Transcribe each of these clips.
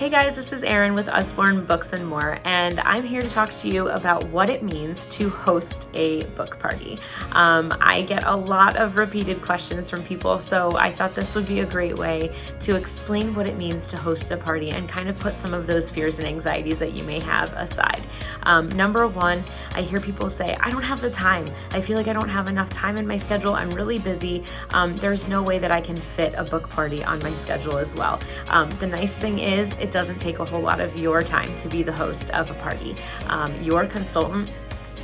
Hey guys, this is Erin with Usborne Books More, and I'm here to talk to you about what it means to host a book party. I get a lot of repeated questions from people, so I thought this would be a great way to explain what it means to host a party and kind of put some of those fears and anxieties that you may have aside. Number one, I hear people say, I don't have the time. I feel like I don't have enough time in my schedule. I'm really busy. There's no way that I can fit a book party on my schedule as well. The nice thing is it doesn't take a whole lot of your time to be the host of a party. Your consultant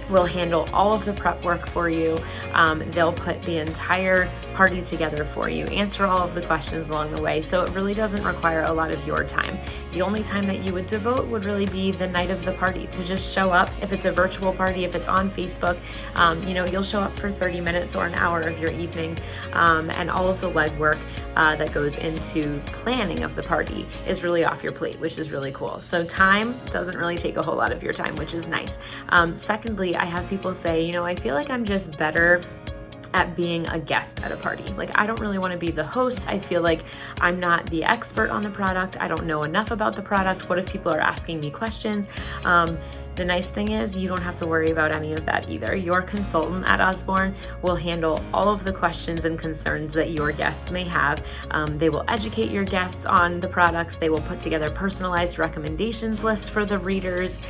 will handle all of the prep work for you. They'll put the entire party together for you, answer all of the questions along the way. So it really doesn't require a lot of your time. The only time that you would devote would really be the night of the party to just show up. If it's a virtual party, if it's on Facebook, you'll show up for 30 minutes or an hour of your evening, and all of the legwork that goes into planning of the party is really off your plate, which is really cool. So time doesn't really take a whole lot of your time, which is nice. Secondly, I have people say, I feel like I'm just better at being a guest at a party. Like, I don't really want to be the host. I feel like I'm not the expert on the product. I don't know enough about the product. What if people are asking me questions? The nice thing is you don't have to worry about any of that either. Your consultant at Usborne will handle all of the questions and concerns that your guests may have. They will educate your guests on the products. They will put together personalized recommendations lists for the readers.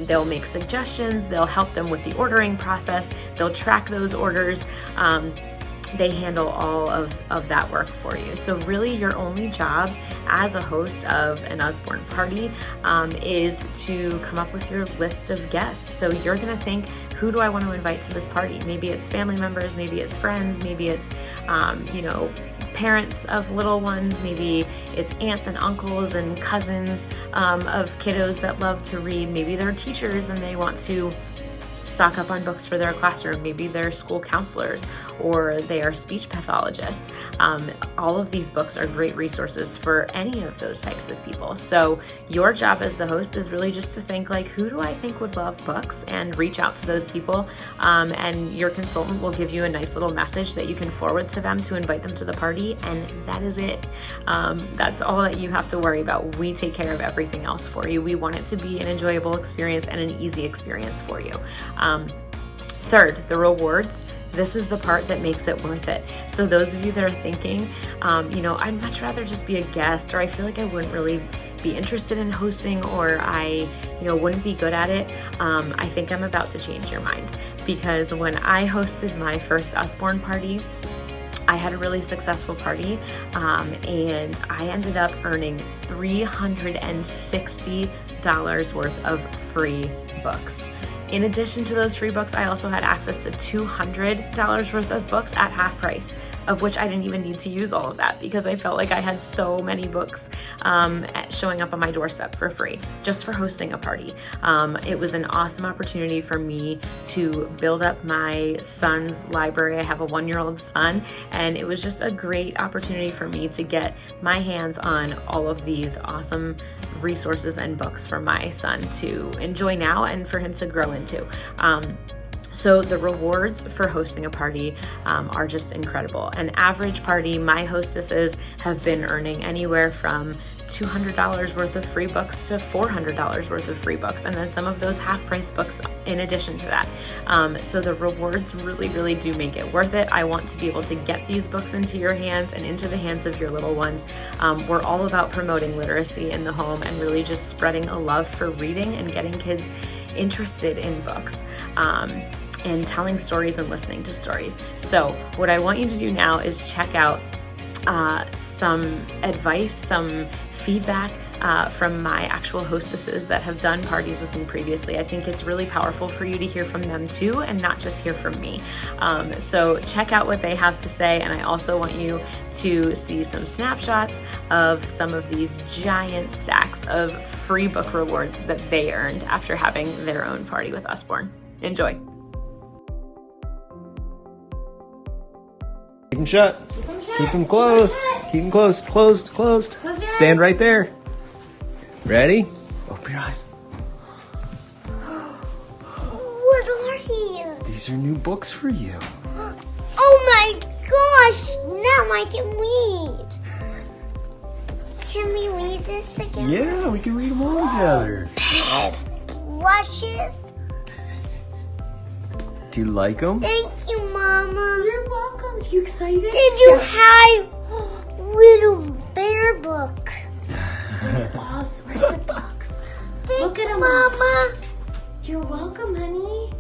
They'll make suggestions. They'll help them with the ordering process. They'll track those orders. They handle all of that work for you. So really your only job as a host of an Usborne party is to come up with your list of guests. So you're gonna think, who do I want to invite to this party? Maybe it's family members, maybe it's friends, maybe it's, parents of little ones, maybe it's aunts and uncles and cousins of kiddos that love to read. Maybe they're teachers and they want to stock up on books for their classroom. Maybe they're school counselors or they are speech pathologists. All of these books are great resources for any of those types of people. So your job as the host is really just to think like, who do I think would love books, and reach out to those people. And your consultant will give you a nice little message that you can forward to them to invite them to the party. And that is it. That's all that you have to worry about. We take care of everything else for you. We want it to be an enjoyable experience and an easy experience for you. Third, the rewards. This is the part that makes it worth it. So those of you that are thinking, I'd much rather just be a guest, or I feel like I wouldn't really be interested in hosting, or I, wouldn't be good at it, I think I'm about to change your mind. Because when I hosted my first Usborne party, I had a really successful party, and I ended up earning $360 worth of free books. In addition to those free books, I also had access to $200 worth of books at half price, of which I didn't even need to use all of that because I felt like I had so many books showing up on my doorstep for free just for hosting a party. It was an awesome opportunity for me to build up my son's library. I have a 1-year-old son, and it was just a great opportunity for me to get my hands on all of these awesome resources and books for my son to enjoy now and for him to grow into. So the rewards for hosting a party are just incredible. An average party, my hostesses have been earning anywhere from $200 worth of free books to $400 worth of free books, and then some of those half-price books in addition to that. So the rewards really, really do make it worth it. I want to be able to get these books into your hands and into the hands of your little ones. We're all about promoting literacy in the home and really just spreading a love for reading and getting kids interested in books. And telling stories and listening to stories. So what I want you to do now is check out some advice, some feedback from my actual hostesses that have done parties with me previously. I think it's really powerful for you to hear from them too, and not just hear from me. So check out what they have to say, and I also want you to see some snapshots of some of these giant stacks of free book rewards that they earned after having their own party with Usborne. Enjoy. Keep them shut. Keep them closed. Keep them closed. Closed. Stand right there. Ready? Open your eyes. What are these? These are new books for you. Oh my gosh! Now I can read. Can we read read this together? Yeah, we can read them all together. Washes. Do you like them? Thank you, Mama. You're welcome. You excited? Did you have little bear book? There's all sorts of books. Look at them, Mama. You're welcome, honey.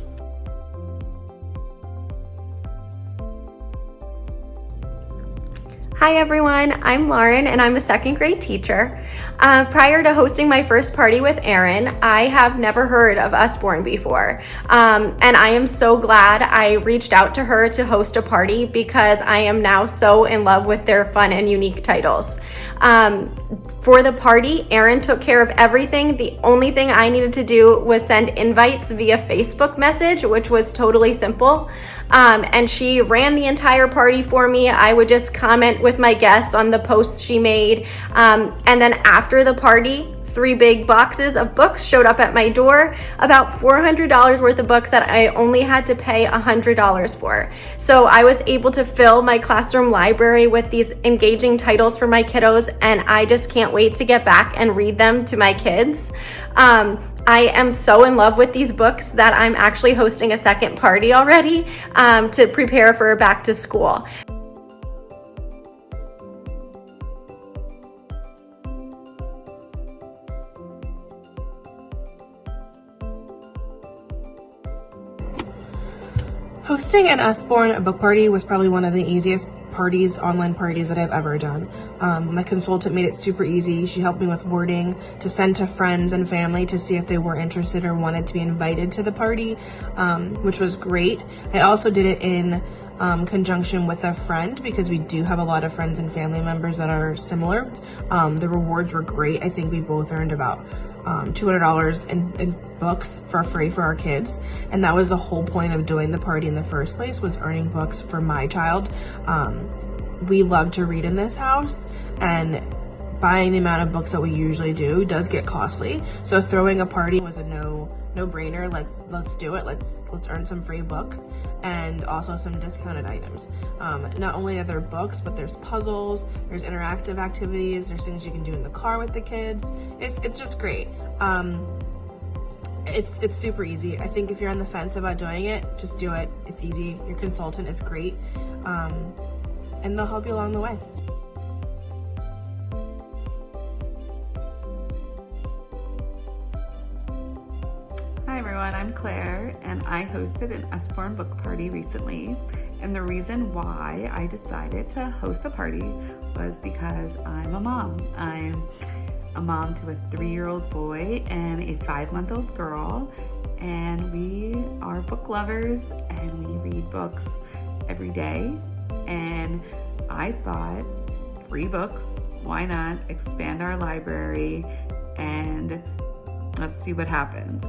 Hi everyone, I'm Lauren and I'm a second grade teacher. Prior to hosting my first party with Erin, I have never heard of Usborne before. And I am so glad I reached out to her to host a party because I am now so in love with their fun and unique titles. For the party, Erin took care of everything. The only thing I needed to do was send invites via Facebook message, which was totally simple. And she ran the entire party for me. I would just comment with my guests on the posts she made. And then after the party, 3 big boxes of books showed up at my door, about $400 worth of books that I only had to pay $100 for. So I was able to fill my classroom library with these engaging titles for my kiddos, and I just can't wait to get back and read them to my kids. I am so in love with these books that I'm actually hosting a second party already to prepare for back to school. Hosting an Usborne book party was probably one of the easiest online parties that I've ever done. My consultant made it super easy. She helped me with wording to send to friends and family to see if they were interested or wanted to be invited to the party, which was great. I also did it in conjunction with a friend because we do have a lot of friends and family members that are similar. The rewards were great. I think we both earned about $200 in books for free for our kids, and that was the whole point of doing the party in the first place, was earning books for my child. We love to read in this house, and buying the amount of books that we usually do does get costly, so throwing a party was a no-brainer. Let's do it. Let's earn some free books and also some discounted items. Not only are there books, but there's puzzles, there's interactive activities, there's things you can do in the car with the kids. It's just great. It's super easy. I think if you're on the fence about doing it, just do it. It's easy. Your consultant is great, and they'll help you along the way. Hi everyone, I'm Claire and I hosted an Usborne book party recently, and the reason why I decided to host a party was because I'm a mom. I'm a mom to a 3-year-old boy and a 5-month-old girl, and we are book lovers and we read books every day, and I thought free books, why not expand our library and let's see what happens.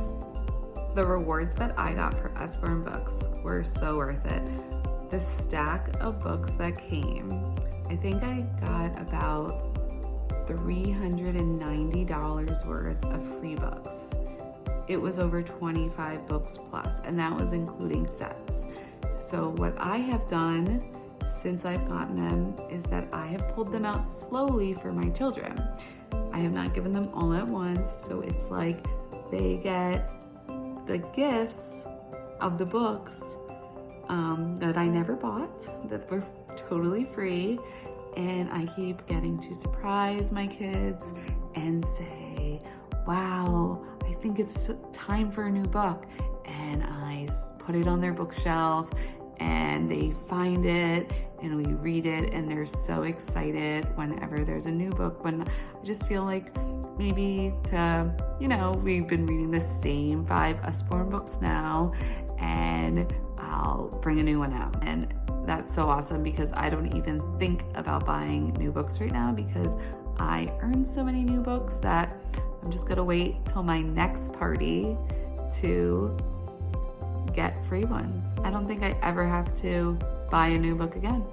The rewards that I got for Usborne Books were so worth it. The stack of books that came, I think I got about $390 worth of free books. It was over 25 books plus, and that was including sets. So what I have done since I've gotten them is that I have pulled them out slowly for my children. I have not given them all at once, so it's like they get the gifts of the books that I never bought, that were totally free, and I keep getting to surprise my kids and say, wow, I think it's time for a new book, and I put it on their bookshelf and they find it and we read it, and they're so excited whenever there's a new book. When I just feel like maybe we've been reading the same 5 Usborne books now, and I'll bring a new one out. And that's so awesome because I don't even think about buying new books right now because I earned so many new books that I'm just gonna wait till my next party to get free ones. I don't think I ever have to buy a new book again.